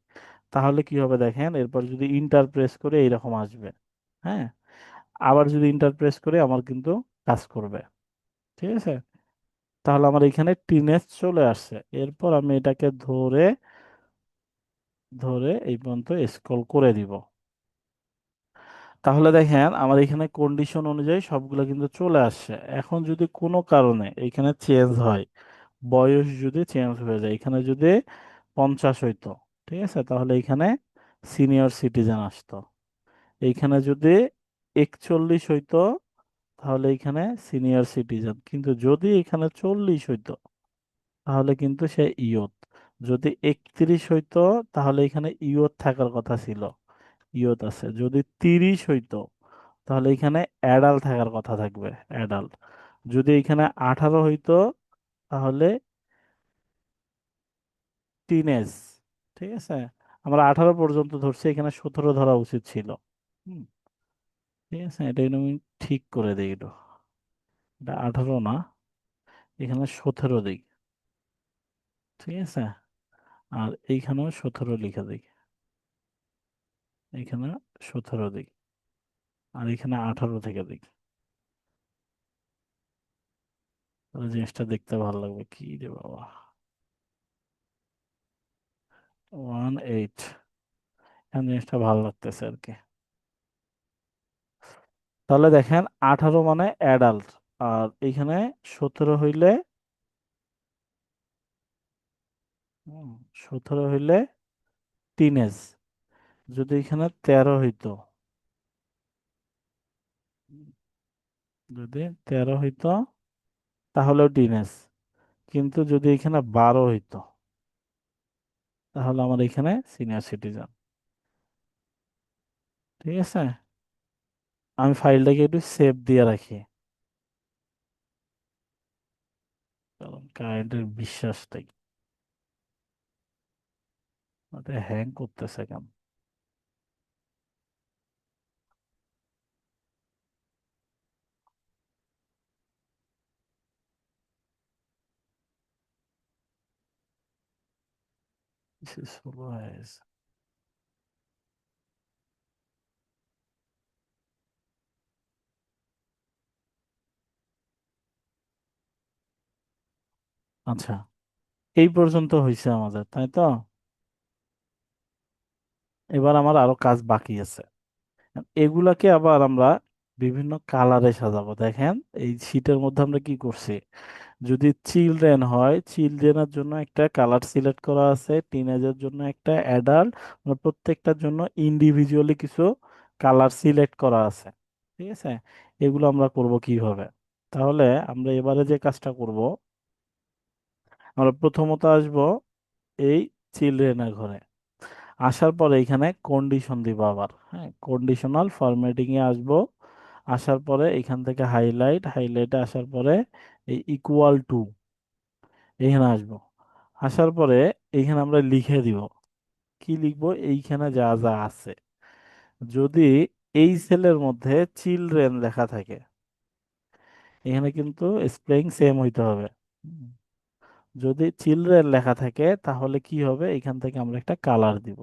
তাহলে কি হবে দেখেন, এরপর যদি ইন্টার প্রেস করে এইরকম আসবে। হ্যাঁ। আবার যদি ইন্টার প্রেস করে আমার কিন্তু কাজ করবে। ঠিক আছে। তাহলে আমার এখানে টিনেজ চলে আসছে। এরপর আমি এটাকে ধরে ধরে এই পর্যন্ত স্ক্রল করে দিব। তাহলে দেখেন আমার এখানে কন্ডিশন অনুযায়ী সবগুলো কিন্তু চলে আসছে। এখন যদি কোনো কারণে এখানে চেঞ্জ হয়, বয়স যদি চেঞ্জ হয়ে যায়, এখানে যদি 50 হইতো, ঠিক আছে, তাহলে এখানে সিনিয়র সিটিজেন আসতো। এইখানে যদি 41 হইতো, তাহলে এখানে সিনিয়র সিটিজেন। কিন্তু যদি এখানে 40 হইতো, তাহলে কিন্তু সে ইয়ত। যদি 31 হইতো, তাহলে এখানে ইয়ত থাকার কথা ছিল, ইয়ত আছে। যদি 30 হইতো, তাহলে এখানে অ্যাডাল্ট থাকার কথা থাকবে, অ্যাডাল্ট। যদি এখানে 18 হইতো, তাহলে টিনেজ। ঠিক আছে। আমরা 18 পর্যন্ত ধরছি, এখানে 17 ধরা উচিত ছিল। হুম। ঠিক আছে, এটা কিন্তু আমি ঠিক করে দিই এটা। এটা 18 না, এখানে 17 দিই। ঠিক আছে। আর এইখানেও 17 লিখে দিই, এখানে 17 দিই। আর এখানে 18 থেকে দিই। তাহলে জিনিসটা দেখতে ভালো লাগবে, কি রে বাবা, 18। এখন জিনিসটা ভালো লাগতেছে আর কি। তাহলে দেখেন 18 মানে অ্যাডাল্ট, আর এখানে 17 হইলে, 17 হইলে টিনেজ। যদি এখানে 13 হইতো, উম, যদি 13 হইতো, তাহলেও টিনেজ। কিন্তু যদি এখানে 12 হইতো, তাহলে আমার এখানে সিনিয়র সিটিজেন। ঠিক আছে। আমি ফাইলটাকে একটু সেভ দিয়ে রাখি, কারণ কারেন্টের বিশ্বাসটাই হ্যাং করতেছে কেন। শুরু হয়ে গেছে। আচ্ছা, এই পর্যন্ত হয়েছে আমাদের, তাই তো। এবার আমার আরো কাজ বাকি আছে। এগুলাকে আবার আমরা বিভিন্ন কালারে সাজাবো। দেখেন, এই শীটের মধ্যে আমরা কি করছি, যদি চিলড্রেন হয়, চিলড্রেনের জন্য একটা কালার সিলেক্ট করা আছে, টিনেজের জন্য একটা, অ্যাডাল্ট, প্রত্যেকটার জন্য ইন্ডিভিজুয়ালি কিছু কালার সিলেক্ট করা আছে। ঠিক আছে। এগুলো আমরা করব কিভাবে, তাহলে আমরা এবারে যে কাজটা করব, আমরা প্রথমত আসব এই চিলড্রেনের ঘরে। আসার পরে এখানে কন্ডিশন দিব আবার, হ্যাঁ, কন্ডিশনাল ফরম্যাটিং এ আসবো। আসার পরে এখান থেকে হাইলাইটে আসার পরে এই ইকুয়াল টু এখানে আসবো। আসার পরে এইখানে আমরা লিখে দিব, কি লিখবো, এইখানে যা যা আছে যদি এই সেলের মধ্যে চিলড্রেন লেখা থাকে, এখানে কিন্তু স্পেলিং সেম হইতে হবে। হুম। যদি চিলড্রেন লেখা থাকে তাহলে কি হবে, এখান থেকে আমরা একটা কালার দিব।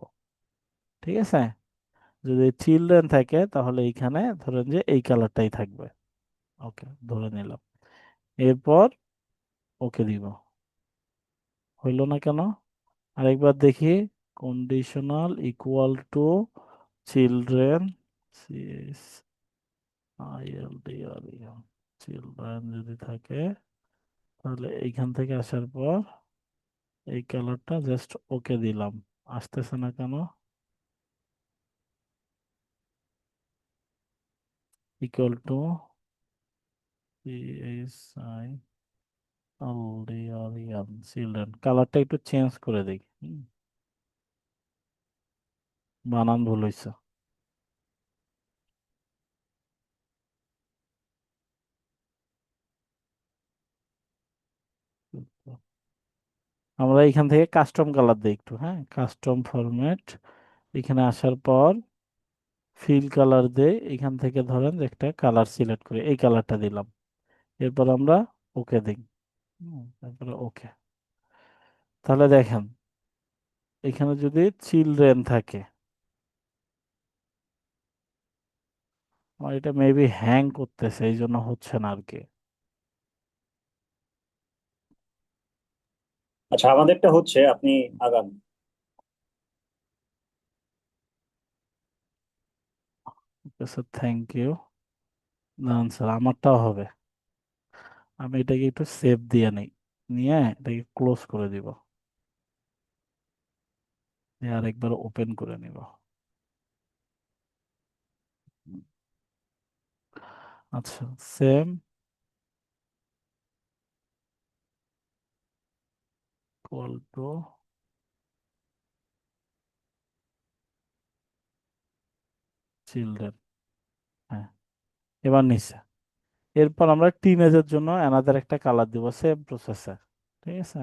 ঠিক আছে। যদি চিলড্রেন থাকে তাহলে এইখানে ধরেন যে এই কালারটাই থাকবে। ওকে, ধরে নিলাম। এরপর ওকে দিব। হইল না কেন? আরেকবার দেখি। Conditional equal to children, CHILDREN, children যদি থাকে তাহলে এইখান থেকে আসার পর এই কালারটা জাস্ট ওকে দিলাম। আসতেছে না কেন? ইকুয়াল টু CHILDREN, চিলড্রেন, কালারটা একটু চেঞ্জ করে দিই। বানান ভুল হয়েছে। আমরা এখান থেকে কাস্টম কালার দিই একটু, হ্যাঁ, কাস্টম ফরম্যাট। এখানে আসার পর ফিল কালার দেই, এখান থেকে ধরেন যে একটা কালার সিলেক্ট করে এই কালারটা দিলাম। এরপর আমরা ওকে দিই। তারপরে ওকে। তাহলে দেখেন, এখানে যদি চিলড্রেন থাকে, আমার এটা মেবি হ্যাং করতেছে, এই জন্য হচ্ছে না আর কি। আচ্ছা, আমাদেরটা হচ্ছে, আপনি আগান। Sir thank you. না স্যার, আমারটাও হবে। আমি এটাকে একটু সেভ দিয়ে নিই, নিয়ে এটাকে ক্লোজ করে দিব, দিয়ে আরেকবার ওপেন করে নিব। আচ্ছা, সেম ইকুয়াল টু চিলড্রেন। হ্যাঁ, এবার নিচে। এরপর আমরা টিনেজের জন্য অ্যানাদার একটা কালার দিব, সেম প্রসেসে। ঠিক আছে।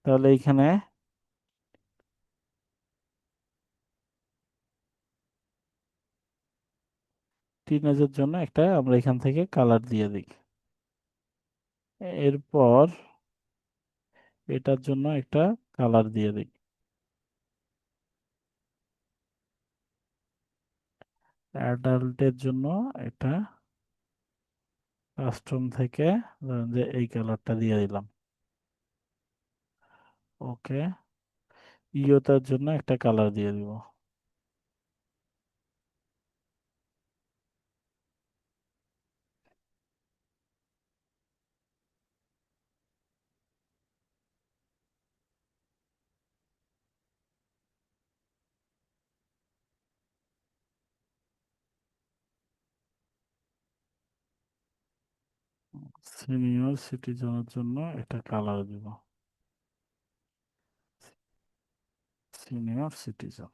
তাহলে এইখানে টিনেজের জন্য একটা আমরা এখান থেকে কালার দিয়ে দিই। এরপর এটার জন্য একটা কালার দিয়ে দিই। অ্যাডাল্টের জন্য এটা কাস্টম থেকে ধরেন যে এই কালারটা দিয়ে দিলাম। ওকে। ইয়োতার জন্য একটা কালার দিয়ে দিব। সিনিয়র সিটিজেনের জন্য একটা কালার দিব। Senior citizen.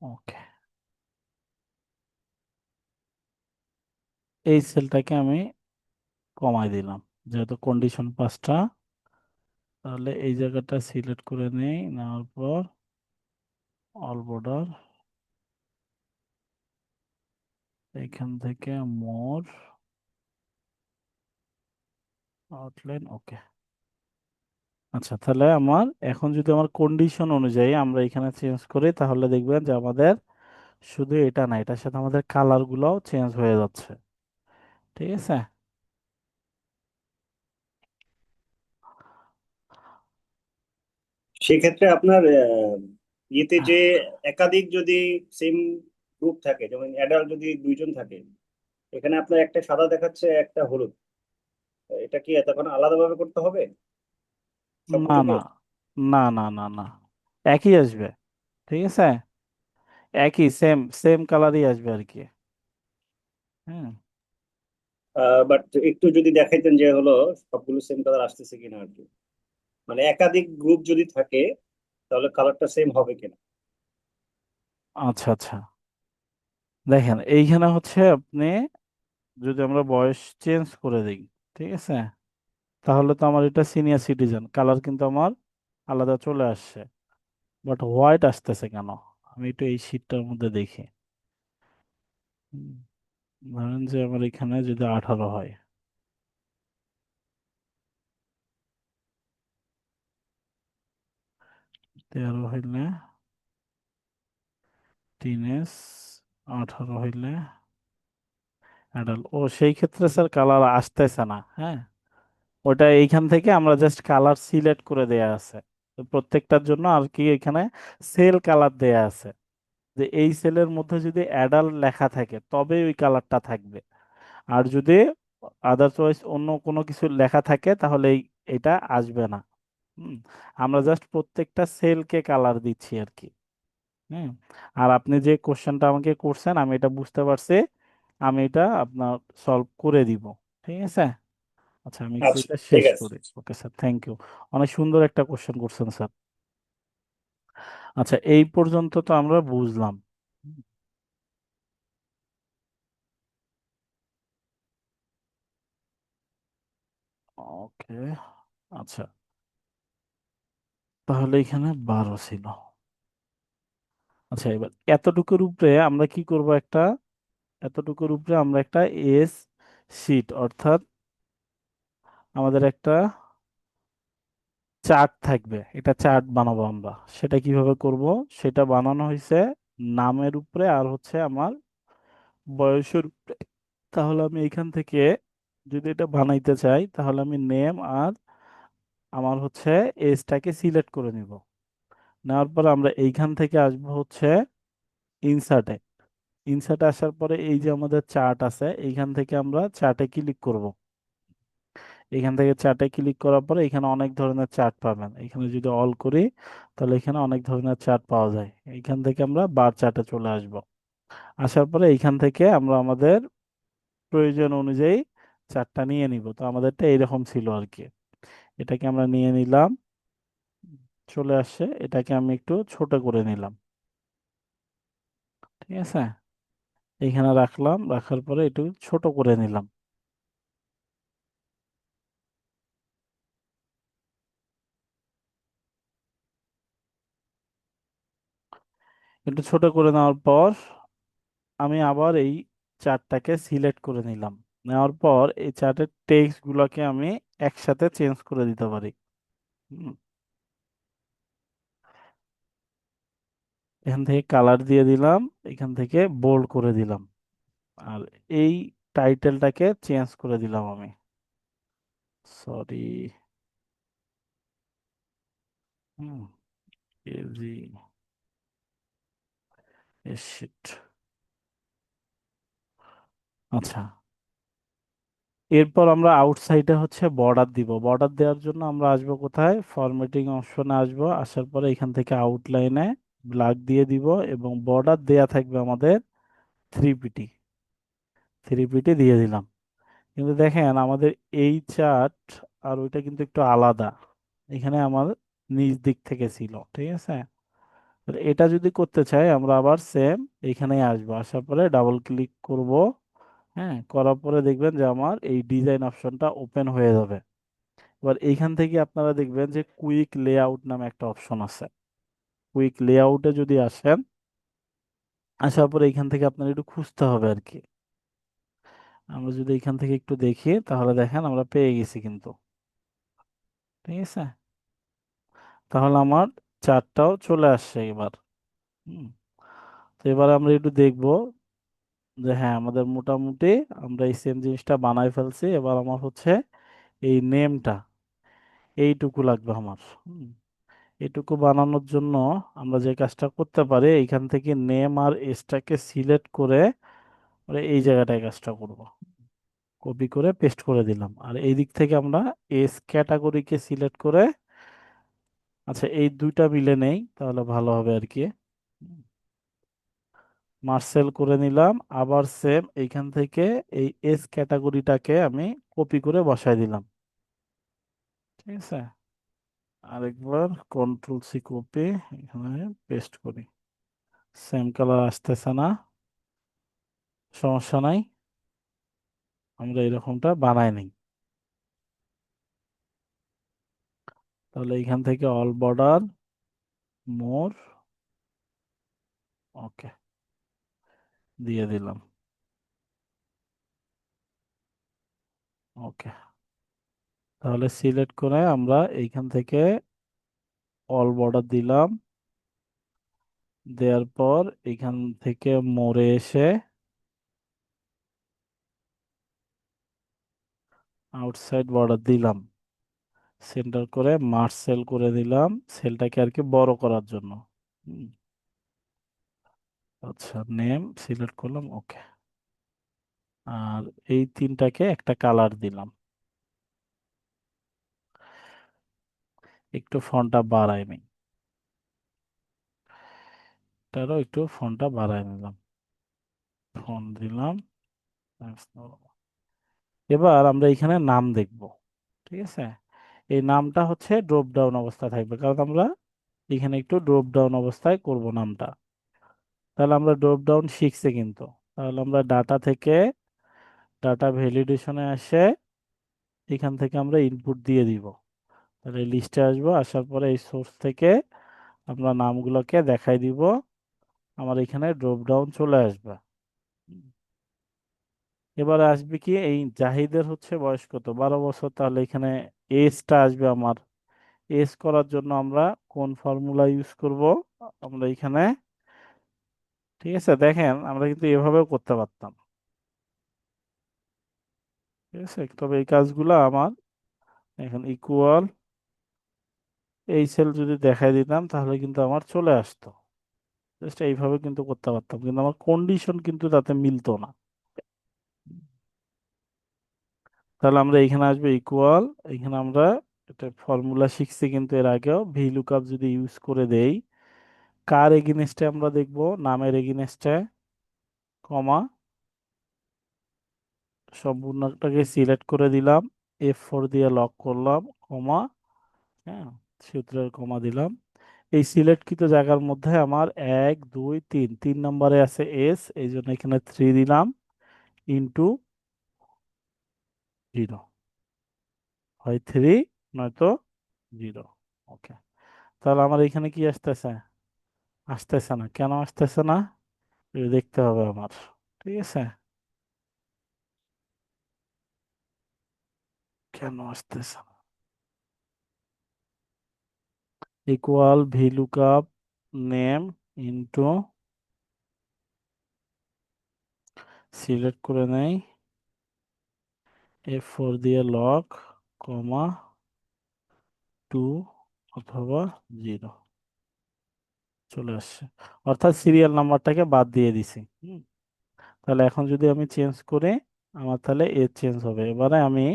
ওকে। এই সেলটাকে আমি কমাই দিলাম, যেহেতু কন্ডিশন পাঁচটা। তাহলে এই জায়গাটা সিলেক্ট করে নেই, নেওয়ার পর অল বর্ডার, এখান থেকে মোর আউটলাইন। ওকে। আচ্ছা, তাহলে আমার এখন যদি আমার কন্ডিশন অনুযায়ী আমরা এখানে চেঞ্জ করি তাহলে দেখবেন যে আমাদের শুধু এটা না, এটার সাথে আমাদের কালার গুলাও চেঞ্জ হয়ে যাচ্ছে। ঠিক আছে। সেক্ষেত্রে আপনার ইয়েতে যে একাধিক যদি সেম গ্রুপ থাকে, যেমন অ্যাডাল্ট যদি দুইজন থাকে, এখানে আপনার একটা সাদা দেখাচ্ছে, একটা হলুদ। এটা কি তখন আলাদাভাবে করতে হবে না সবগুলোকে? না, না না না না, একই আসবে। ঠিক আছে। একই সেম সেম কালারই আসবে আর কি। হ্যাঁ। বাট একটু যদি দেখাইতেন যে হলো সবগুলো সেম কালার আসতেছে কিনা আর কি, মানে একাধিক গ্রুপ যদি থাকে তাহলে কালারটা সেম হবে কিনা। আচ্ছা আচ্ছা, দেখেন এইখানে হচ্ছে আপনি যদি আমরা বয়স চেঞ্জ করে দিই, ঠিক আছে, তাহলে তো আমার এটা সিনিয়র সিটিজেন, কালার কিন্তু আমার আলাদা চলে আসছে, বাট হোয়াইট আসতেছে কেন? আমি একটু এই শীটটার মধ্যে দেখি। হুম, ধরেন যে আমার এখানে যদি 18 হয়, 13 হইলে টিনেজ, 18 হইলে অ্যাডাল্ট, ও সেই ক্ষেত্রে স্যার কালার আসতেছে না, হ্যাঁ। ওটা এইখান থেকে আমরা জাস্ট কালার সিলেক্ট করে দেয়া আছে, তো প্রত্যেকটার জন্য আর কি এখানে সেল কালার দেয়া আছে, যে এই সেলের মধ্যে যদি অ্যাডাল্ট লেখা থাকে তবে ওই কালারটা থাকবে, আর যদি আদারওয়াইজ অন্য কোনো কিছু লেখা থাকে তাহলে এটা আসবে না। হুম, আমরা জাস্ট প্রত্যেকটা সেলকে কালার দিচ্ছি আর কি। হুম, আর আপনি যে কোশ্চেনটা আমাকে করছেন আমি এটা বুঝতে পারছি, আমি এটা আপনার সলভ করে দিব, ঠিক আছে। আচ্ছা, আমি একটু আচ্ছা, এটা ঠিক শেষ আছে। করি। Okay sir, thank you. অনেক সুন্দর একটা কোশ্চেন করছেন স্যার। আচ্ছা, এই পর্যন্ত তো আমরা বুঝলাম। ওকে, আচ্ছা, তাহলে এখানে 12 ছিল। আচ্ছা, এবার এতটুকুর উপরে আমরা কি করব, এতটুকুর উপরে আমরা একটা এস শিট, অর্থাৎ আমাদের একটা চার্ট থাকবে, এটা চার্ট বানাবো আমরা। সেটা কিভাবে করব? সেটা বানানো হয়েছে নামের উপরে আর হচ্ছে আমার বয়সের উপরে। তাহলে আমি এখান থেকে যদি এটা বানাইতে চাই তাহলে আমি নেম আর আমার হচ্ছে এজটাকে সিলেক্ট করে নিব। নেওয়ার পর আমরা এইখান থেকে আসবো হচ্ছে ইনসার্টে। ইনসার্টে আসার পরে এই যে আমাদের চার্ট আছে, এইখান থেকে আমরা চার্টে ক্লিক করব। এখান থেকে চার্টে ক্লিক করার পরে এখানে অনেক ধরনের চার্ট পাবেন, এখানে যদি অল করি তাহলে এখানে অনেক ধরনের চার্ট পাওয়া যায়। এইখান থেকে আমরা বার চার্টে চলে আসব। আসার পরে এইখান থেকে আমরা আমাদের প্রয়োজন অনুযায়ী চার্টটা নিয়ে নিব। তো আমাদেরটা এইরকম ছিল আর কি। এটাকে আমরা নিয়ে নিলাম, চলে আসছে, এটাকে আমি একটু ছোট করে নিলাম, ঠিক আছে। এইখানে রাখলাম, রাখার পরে একটু ছোট করে নিলাম। একটু ছোট করে নেওয়ার পর আমি আবার এই চার্টটাকে সিলেক্ট করে নিলাম। নেওয়ার পর এই চার্টের টেক্সট গুলোকে আমি একসাথে চেঞ্জ করে দিতে পারি। হুম, এখান থেকে কালার দিয়ে দিলাম, এখান থেকে বোল্ড করে দিলাম, আর এই টাইটেলটাকে চেঞ্জ করে দিলাম আমি। সরি। হুম, কেজি শিট। আচ্ছা, এরপর আমরা আউটসাইডে হচ্ছে বর্ডার দিব। বর্ডার দেওয়ার জন্য আমরা আসবো কোথায়? ফরম্যাটিং অপশনে আসবো। আসার পরে এখান থেকে আউটলাইনে ব্ল্যাক দিয়ে দিব, এবং বর্ডার দেয়া থাকবে আমাদের 3 পিটি। 3 পিটি দিয়ে দিলাম। কিন্তু দেখেন আমাদের এই চার্ট আর ওইটা কিন্তু একটু আলাদা। এখানে আমার নিচ দিক থেকে ছিল, ঠিক আছে। তো এটা যদি করতে চাই আমরা আবার সেম এখানেই আসবো, আসার পরে ডাবল ক্লিক করব। হ্যাঁ, করার পরে দেখবেন যে আমার এই ডিজাইন অপশনটা ওপেন হয়ে যাবে। এবার এইখান থেকে আপনারা দেখবেন যে কুইক লেআউট নামে একটা অপশন আছে। কুইক লেআউটে যদি আসেন, আসার পরে এইখান থেকে আপনার একটু খুঁজতে হবে আর কি। আমরা যদি এখান থেকে একটু দেখি তাহলে দেখেন আমরা পেয়ে গেছি কিন্তু, ঠিক আছে। তাহলে আমার চারটাও চলে আসছে এবার। হুম, তো এবার আমরা একটু দেখবো যে হ্যাঁ আমাদের মোটামুটি আমরা এই সেম জিনিসটা বানাই ফেলছি। এবার আমার হচ্ছে এই নেমটা এইটুকু লাগবে আমার। হুম, এটুকু বানানোর জন্য আমরা যে কাজটা করতে পারি, এইখান থেকে নেম আর এসটাকে সিলেক্ট করে আমরা এই জায়গাটায় কাজটা করব। কপি করে পেস্ট করে দিলাম, আর এই দিক থেকে আমরা এস ক্যাটাগরিকে সিলেক্ট করে, আচ্ছা এই দুইটা মিলে নেই তাহলে ভালো হবে আর কি। মার্সেল করে নিলাম, আবার সেম এইখান থেকে এই এস ক্যাটাগরিটাকে আমি কপি করে বসাই দিলাম, ঠিক আছে। আরেকবার কন্ট্রোল সি কপি, এখানে পেস্ট করি। সেম কালার আসতেছে না, সমস্যা নাই। আমরা এরকমটা বানাই নিই। তাহলে এখান থেকে অল বর্ডার মোর, ওকে, দিয়ে দিলাম। ওকে, তাহলে সিলেক্ট করে আমরা এইখান থেকে অল বর্ডার দিলাম। দেওয়ার পর এখান থেকে মোড়ে এসে আউটসাইড বর্ডার দিলাম। সেন্টার করে মার্জ সেল করে দিলাম, সেলটাকে আর কি বড় করার জন্য। হুম, আচ্ছা, নেম সিলেক্ট করলাম, ওকে। আর এই তিনটাকে একটা কালার দিলাম। একটু ফন্টটা বাড়াই নিই, এটারও একটু ফন্টটা বাড়াই নিলাম, ফন্ট দিলাম। এবার আমরা এখানে নাম দেখব, ঠিক আছে। এই নামটা হচ্ছে ড্রপ ডাউন অবস্থা থাকবে, কারণ আমরা এখানে একটু ড্রপ ডাউন অবস্থায় করব নামটা। তাহলে আমরা ড্রপ ডাউন শিখছি কিন্তু। তাহলে আমরা ডাটা থেকে ডাটা ভ্যালিডেশনে আসে এখান থেকে আমরা ইনপুট দিয়ে দিব। তাহলে লিস্টে আসবো, আসার পরে এই সোর্স থেকে আমরা নামগুলোকে দেখাই দিব, আমার এখানে ড্রপ ডাউন চলে আসবে। হুম। এবারে আসবে কি, এই জাহিদের হচ্ছে বয়স কত, 12 বছর, তাহলে এখানে এজটা আসবে আমার। এজ করার জন্য আমরা কোন ফর্মুলা ইউজ করব, আমরা এখানে, ঠিক আছে, দেখেন আমরা কিন্তু এভাবেও করতে পারতাম, ঠিক আছে, তবে এই কাজগুলো আমার এখন ইকুয়াল এই সেল যদি দেখাই দিতাম তাহলে কিন্তু আমার চলে আসতো। জাস্ট এইভাবে কিন্তু করতে পারতাম, কিন্তু আমার কন্ডিশন কিন্তু তাতে মিলতো না। তাহলে আমরা এখানে আসবে ইকুয়াল, এখানে আমরা এটা ফর্মুলা শিখছি কিন্তু এর আগেও, ভি লুকআপ যদি ইউজ করে দেই, কার এগেনস্টে আমরা দেখব, নামের এগেনস্টে, কমা, সম্পূর্ণটাকে সিলেক্ট করে দিলাম, F4 দিয়ে লক করলাম, কমা, হ্যাঁ, সূত্রের কমা দিলাম। এই সিলেক্টকৃত জায়গার মধ্যে আমার 1 2 3, 3 নম্বরে আছে এস, এই জন্য এখানে 3 দিলাম, ইন্টু 0, হয় 3 নয়তো 0। ওকে, তাহলে আমার এখানে কি আসতেছে, আসতেছে না, কেন আসতেছে না, এটা দেখতে হবে আমার, ঠিক আছে, কেন আসতেছে না। Equal V lookup name into, select করে নেই, F4 দিয়ে লক, কমা, 2 অথবা 0, চলে আসছে। অর্থাৎ সিরিয়াল নাম্বারটাকে বাদ দিয়ে দিছি। হুম, তাহলে এখন যদি আমি চেঞ্জ করি, আমার তাহলে এ চেঞ্জ হবে। এবারে আমি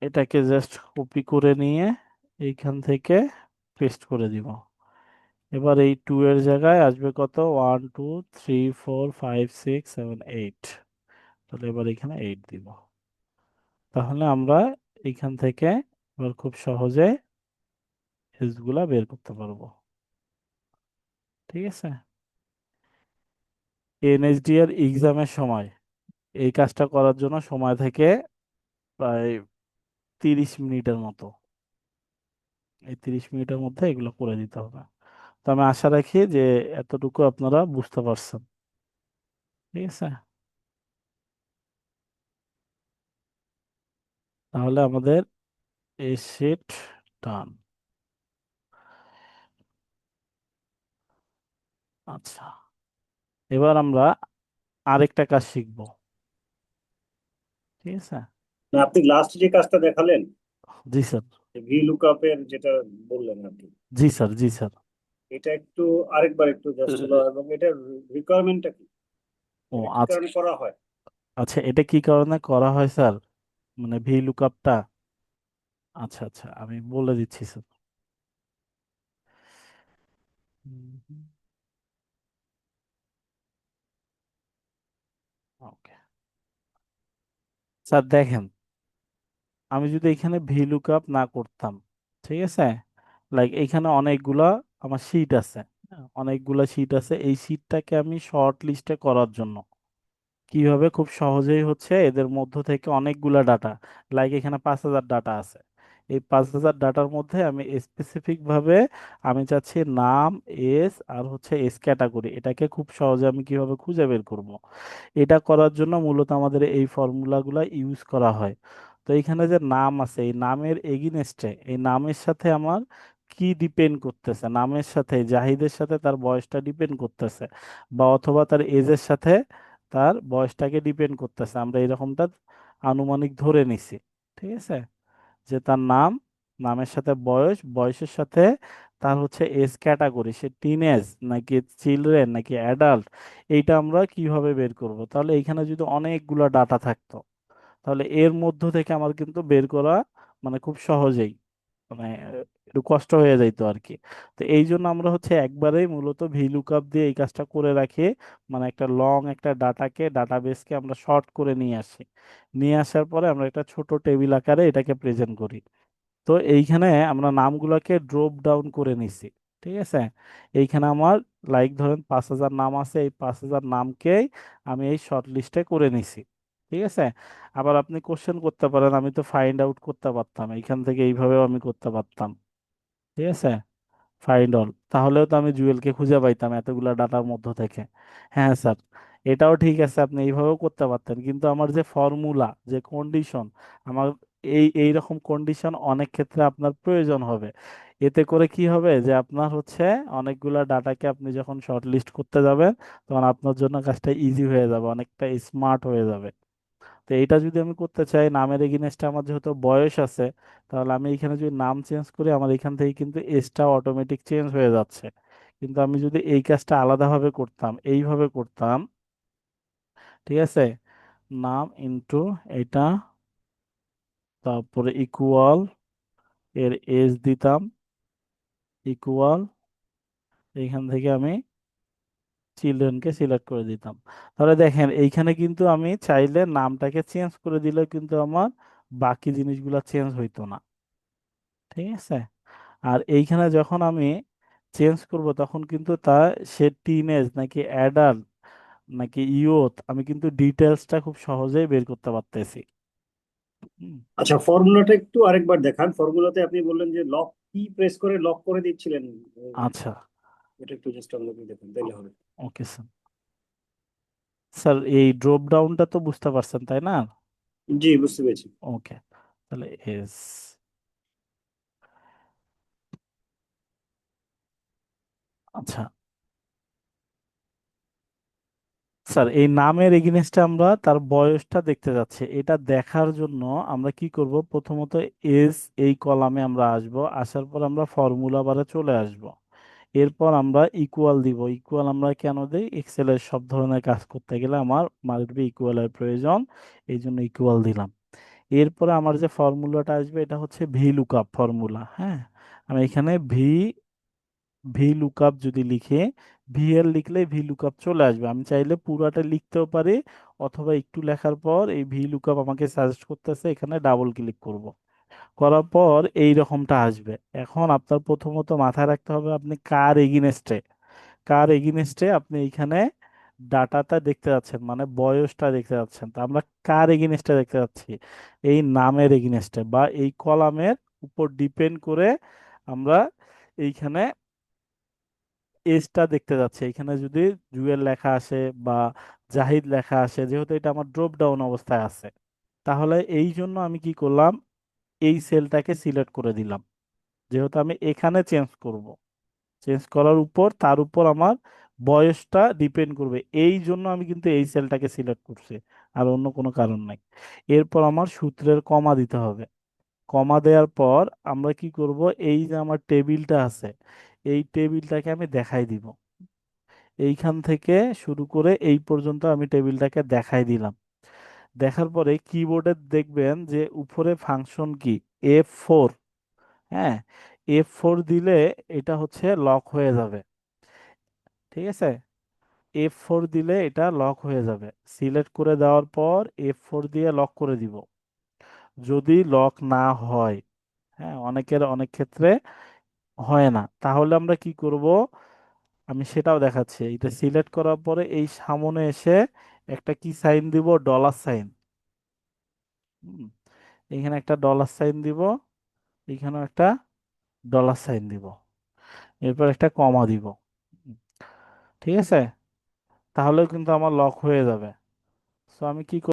এটাকে জাস্ট কপি করে নিয়ে এইখান থেকে পেস্ট করে দিব। এবার এই 2 এর জায়গায় আসবে কত, 1 2 3 4 5 6 7 8, তাহলে এবার এখানে 8 দিব। তাহলে আমরা এইখান থেকে এবার খুব সহজে এজ গুলা বের করতে পারবো, ঠিক আছে। এনএসডি এর এক্সামের সময় এই কাজটা করার জন্য সময় থাকে প্রায় 30 মিনিটের মতো। এই 30 মিনিটের মধ্যে এগুলো করে দিতে হবে। তো আমি আশা রাখি যে এতটুকু আপনারা বুঝতে পারছেন, ঠিক আছে। তাহলে আমাদের এই শিট ডান। আচ্ছা, এবার আমরা আরেকটা কাজ শিখব, ঠিক আছে। না, আপনি লাস্ট যে কাজটা দেখালেন, জি স্যার। ভি লুকআপের যেটা বললেন আর কি, জি স্যার, জি স্যার। এটা একটু আরেকবার একটু জাস্ট বলো, এবং এটার রিকোয়ারমেন্টটা কি, ও এটা কি আচ্ছা। কারণে করা হয়? আচ্ছা, এটা কি কারণে করা হয় স্যার, মানে ভি লুকআপটা, আচ্ছা আচ্ছা আমি বলে দিচ্ছি স্যার। ওকে স্যার, দেখেন আমি যদি এখানে ভি লুকআপ না করতাম, ঠিক আছে, লাইক এখানে অনেকগুলা আমার শীট আছে, হ্যাঁ, অনেকগুলা শীট আছে, এই শীটটাকে আমি শর্ট লিস্টে করার জন্য, কিভাবে, খুব সহজেই হচ্ছে এদের মধ্য থেকে অনেকগুলা ডাটা, লাইক এখানে 5,000 ডাটা আছে। এই 5,000 ডাটার মধ্যে আমি স্পেসিফিক ভাবে আমি চাচ্ছি নাম, এজ আর হচ্ছে এস ক্যাটাগরি, এটাকে খুব সহজে আমি কিভাবে খুঁজে বের করব। এটা করার জন্য মূলত আমাদের এই ফর্মুলাগুলা ইউজ করা হয়। তো এখানে যে নাম আছে, এই নামের এগিনেস্টে, এই নামের সাথে আমার কি ডিপেন্ড করতেছে, নামের সাথে জাহিদের সাথে তার বয়সটা ডিপেন্ড করতেছে, বা অথবা তার এজের সাথে তার বয়সটাকে ডিপেন্ড করতেছে, আমরা এরকমটা আনুমানিক ধরে নিছি। ঠিক আছে, যে তার নাম, নামের সাথে বয়স, বয়সের সাথে তার হচ্ছে এজ ক্যাটাগরি, সে টিনেজ নাকি চিলড্রেন নাকি অ্যাডাল্ট, এইটা আমরা কিভাবে বের করব। তাহলে এইখানে যদি অনেকগুলা ডাটা থাকতো, তাহলে এর মধ্য থেকে আমার কিন্তু বের করা মানে খুব সহজেই, মানে একটু কষ্ট হয়ে যাইতো আর কি। তো এই জন্য আমরা হচ্ছে একবারেই মূলত ভিলুকআপ দিয়ে এই কাজটা করে রাখি, মানে একটা লং একটা ডাটাকে, ডাটাবেসকে আমরা শর্ট করে নিয়ে আসি। নিয়ে আসার পরে আমরা একটা ছোট টেবিল আকারে এটাকে প্রেজেন্ট করি। তো এইখানে আমরা নামগুলোকে ড্রপ ডাউন করে নিছি। ঠিক আছে, এইখানে আমার লাইক ধরেন 5,000 নাম আছে, এই 5,000 নামকেই আমি এই শর্ট লিস্টে করে নিছি। ঠিক আছে, আবার আপনি কোশ্চেন করতে পারেন আমি তো ফাইন্ড আউট করতে পারতাম এইখান থেকে, এইভাবেও আমি করতে পারতাম। ঠিক আছে, ফাইন্ড অল, তাহলেও তো আমি জুয়েলকে খুঁজে পাইতাম এতগুলা ডাটার মধ্য থেকে। হ্যাঁ স্যার, এটাও ঠিক আছে, আপনি এইভাবেও করতে পারতেন, কিন্তু আমার যে ফর্মুলা, যে কন্ডিশন, আমার এই রকম কন্ডিশন অনেক ক্ষেত্রে আপনার প্রয়োজন হবে। এতে করে কি হবে যে আপনার হচ্ছে অনেকগুলা ডাটাকে আপনি যখন শর্ট লিস্ট করতে যাবেন, তখন আপনার জন্য কাজটা ইজি হয়ে যাবে, অনেকটা স্মার্ট হয়ে যাবে। তো এটা যদি আমি করতে চাই, নামের এগেইনস্টে আমার যেহেতু বয়স আছে, তাহলে আমি এখানে যদি নাম চেঞ্জ করি, আমার এখান থেকে কিন্তু এজটা অটোমেটিক চেঞ্জ হয়ে যাচ্ছে। কিন্তু আমি যদি এই কাজটা আলাদাভাবে করতাম, এইভাবে করতাম, ঠিক আছে, নাম ইনটু এটা, তারপরে ইকুয়াল, এর এজ দিতাম, ইকুয়াল, এইখান থেকে আমি চিলড্রেনকে সিলেক্ট করে দিতাম। তাহলে দেখেন এইখানে কিন্তু আমি চাইলে নামটাকে চেঞ্জ করে দিলে কিন্তু আমার বাকি জিনিসগুলো চেঞ্জ হইতো না। ঠিক আছে, আর এইখানে যখন আমি চেঞ্জ করব, তখন কিন্তু তা সে টিনেজ নাকি অ্যাডাল্ট নাকি ইয়ুথ, আমি কিন্তু ডিটেলসটা খুব সহজেই বের করতে পারতেছি। হুম, আচ্ছা, ফর্মুলাটা একটু আরেকবার দেখান। ফর্মুলাতে আপনি বললেন যে লক কি প্রেস করে লক করে দিচ্ছিলেন। আচ্ছা, এটা একটু জাস্ট আমাকে দেখুন, তাইলে হবে। Okay sir. স্যার এই ড্রপ ডাউনটা তো বুঝতে পারছেন তাই না? জি, বুঝতে পেরেছি। ওকে, তাহলে এস, আচ্ছা স্যার, এই নামের এগেইনস্টে আমরা তার বয়সটা দেখতে যাচ্ছি, এটা দেখার জন্য আমরা কি করব, প্রথমত এস, এই কলামে আমরা আসব, আসার পর আমরা ফর্মুলা বারে চলে আসব। এরপর আমরা ইকুয়াল দিব। ইকুয়াল আমরা কেন দেই, এক্সেলের সব ধরনের কাজ করতে গেলে আমার মাল্টিপল ইকুয়ালের প্রয়োজন, এই জন্য ইকুয়াল দিলাম। এরপরে আমার যে ফর্মুলাটা আসবে এটা হচ্ছে ভি লুকআপ ফর্মুলা। হ্যাঁ, আমি এখানে ভি, ভি লুকআপ যদি লিখে, ভি এর লিখলে ভি লুকআপ চলে আসবে, আমি চাইলে পুরাটা লিখতেও পারি, অথবা একটু লেখার পর এই ভি লুকআপ আমাকে সাজেস্ট করতেছে, এখানে ডাবল ক্লিক করব, করার পর এই রকমটা আসবে। এখন আপনার প্রথমত মাথায় রাখতে হবে আপনি কার এগেইনস্টে, কার এগেইনস্টে আপনি এইখানে ডাটাটা দেখতে যাচ্ছেন, মানে বয়সটা দেখতে যাচ্ছেন। তো আমরা কার এগেইনস্টে দেখতে যাচ্ছি, এই নামের এগেইনস্টে বা এই কলামের উপর ডিপেন্ড করে আমরা এইখানে এজটা দেখতে যাচ্ছে। এখানে যদি জুয়েল লেখা আসে বা জাহিদ লেখা আসে, যেহেতু এটা আমার ড্রপ ডাউন অবস্থায় আছে, তাহলে এই জন্য আমি কি করলাম, এই সেলটাকে সিলেক্ট করে দিলাম। যেহেতু আমি এখানে চেঞ্জ করব, চেঞ্জ করার উপর তার উপর আমার বয়সটা ডিপেন্ড করবে, এই জন্য আমি কিন্তু এই সেলটাকে সিলেক্ট করছি, আর অন্য কোনো কারণ নাই। এরপর আমার সূত্রের কমা দিতে হবে। কমা দেওয়ার পর আমরা কি করব, এই যে আমার টেবিলটা আছে, এই টেবিলটাকে আমি দেখাই দিব। এইখান থেকে শুরু করে এই পর্যন্ত আমি টেবিলটাকে দেখাই দিলাম। দেখার পরে কিবোর্ডে দেখবেন যে উপরে ফাংশন কি, F4। হ্যাঁ, F4 দিলে এটা হচ্ছে লক হয়ে যাবে। ঠিক আছে, F4 দিলে এটা লক হয়ে যাবে। সিলেক্ট করে দেওয়ার পর F4 দিয়ে লক করে দিব। যদি লক না হয়, হ্যাঁ অনেকের অনেক ক্ষেত্রে হয় না, তাহলে আমরা কি করব, আমি সেটাও দেখাচ্ছি। এটা সিলেক্ট করার পরে এই সামনে এসে একটা কি সাইন দিব, ডলার সাইন। এখানে একটা ডলার সাইন দিব, এখানেও একটা ডলার সাইন দিব, এরপর একটা কমা দিব। হুম, ঠিক আছে, তাহলেও কিন্তু আমার লক হয়ে যাবে। সো আমি কি